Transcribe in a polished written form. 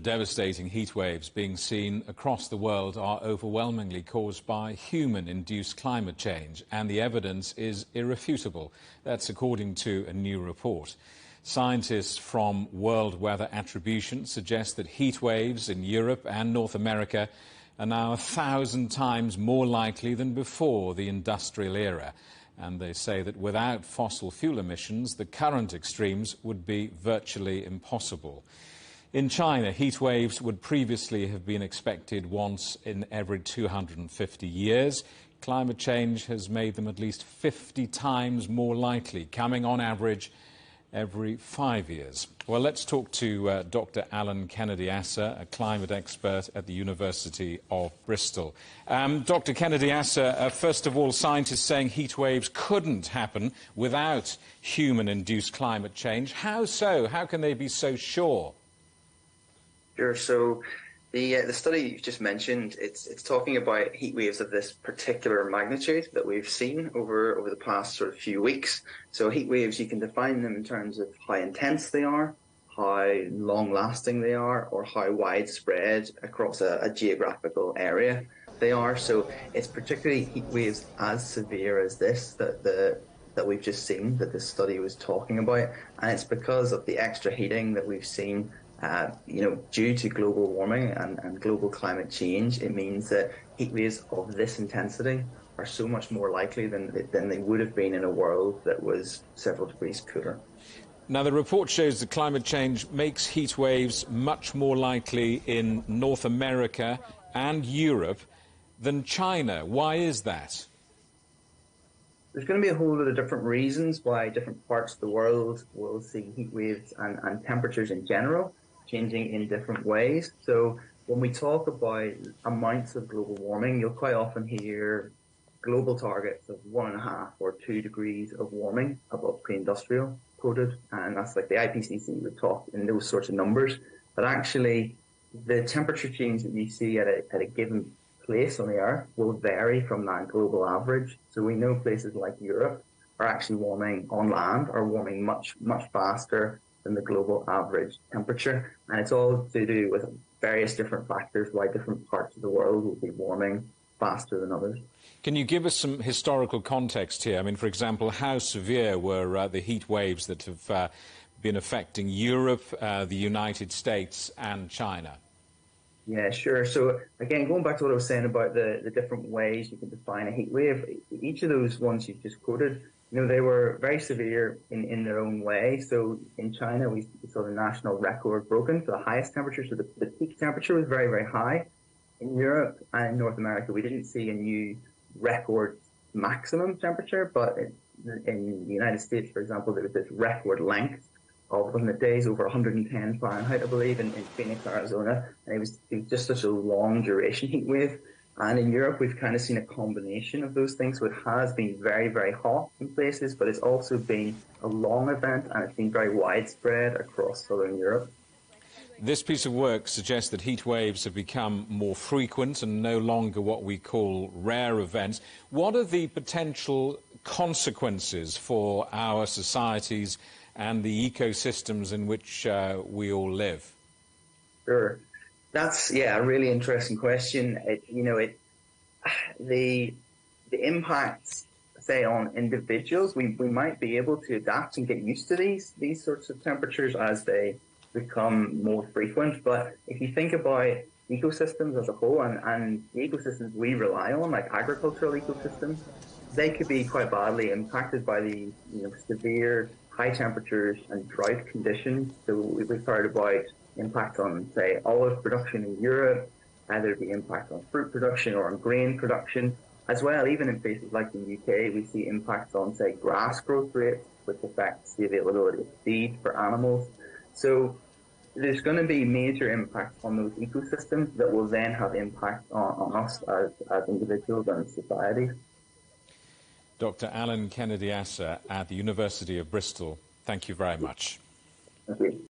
devastating heat waves being seen across the world are overwhelmingly caused by human-induced climate change, and the evidence is irrefutable. That's according to a new report. Scientists from World Weather Attribution suggest that heat waves in Europe and North America are now 1,000 times more likely than before the industrial era. And they say that without fossil fuel emissions, the current extremes would be virtually impossible. In China, heat waves would previously have been expected once in every 250 years. Climate change has made them at least 50 times more likely, coming on average every 5 years. Well, let's talk to Dr. Alan Kennedy-Assa, a climate expert at the University of Bristol. Dr. Kennedy-Assa, first of all, scientists saying heat waves couldn't happen without human-induced climate change. How so? How can they be so sure? Sure. So the study you've just mentioned, it's talking about heat waves of this particular magnitude that we've seen over the past sort of few weeks. So heat waves, you can define them in terms of how intense they are, how long-lasting they are, or how widespread across a geographical area they are. So it's particularly heat waves as severe as this that we've just seen, that this study was talking about, and it's because of the extra heating that we've seen. Due to global warming and global climate change, it means that heat waves of this intensity are so much more likely than they would have been in a world that was several degrees cooler. Now, the report shows that climate change makes heat waves much more likely in North America and Europe than China. Why is that? There's going to be a whole lot of different reasons why different parts of the world will see heat waves and temperatures in general changing in different ways. So when we talk about amounts of global warming, you'll quite often hear global targets of 1.5 or 2 degrees of warming above pre-industrial quoted, and that's like the IPCC would talk in those sorts of numbers. But actually, the temperature change that you see at a given place on the Earth will vary from that global average. So we know places like Europe are actually warming on land, are warming much, much faster than the global average temperature. And it's all to do with various different factors why different parts of the world will be warming faster than others. Can you give us some historical context here? I mean, for example, how severe were the heat waves that have been affecting Europe, the United States and China? Yeah, sure. So again, going back to what I was saying about the different ways you can define a heat wave, each of those ones you've just quoted, they were very severe in their own way. So in China, we saw the national record broken for the highest temperature. So the peak temperature was very, very high. In Europe and in North America, we didn't see a new record maximum temperature, but in the United States, for example, there was this record length of the days over 110 Fahrenheit, I believe, in Phoenix, Arizona. And it was just such a long duration heat wave. And in Europe, we've kind of seen a combination of those things. So it has been very, very hot in places, but it's also been a long event, and it's been very widespread across southern Europe. This piece of work suggests that heat waves have become more frequent and no longer what we call rare events. What are the potential consequences for our societies and the ecosystems in which we all live? Sure. That's, a really interesting question. The impacts, say, on individuals, we might be able to adapt and get used to these sorts of temperatures as they become more frequent. But if you think about ecosystems as a whole and the ecosystems we rely on, like agricultural ecosystems, they could be quite badly impacted by the severe high temperatures and drought conditions. So we've heard about impact on, say, olive production in Europe, either the impact on fruit production or on grain production, as well. Even in places like the UK, we see impacts on, say, grass growth rates, which affects the availability of feed for animals. So there's going to be major impacts on those ecosystems that will then have impact on us as individuals and societies. Dr. Alan Kennedy-Assa at the University of Bristol, thank you very much. Thank you.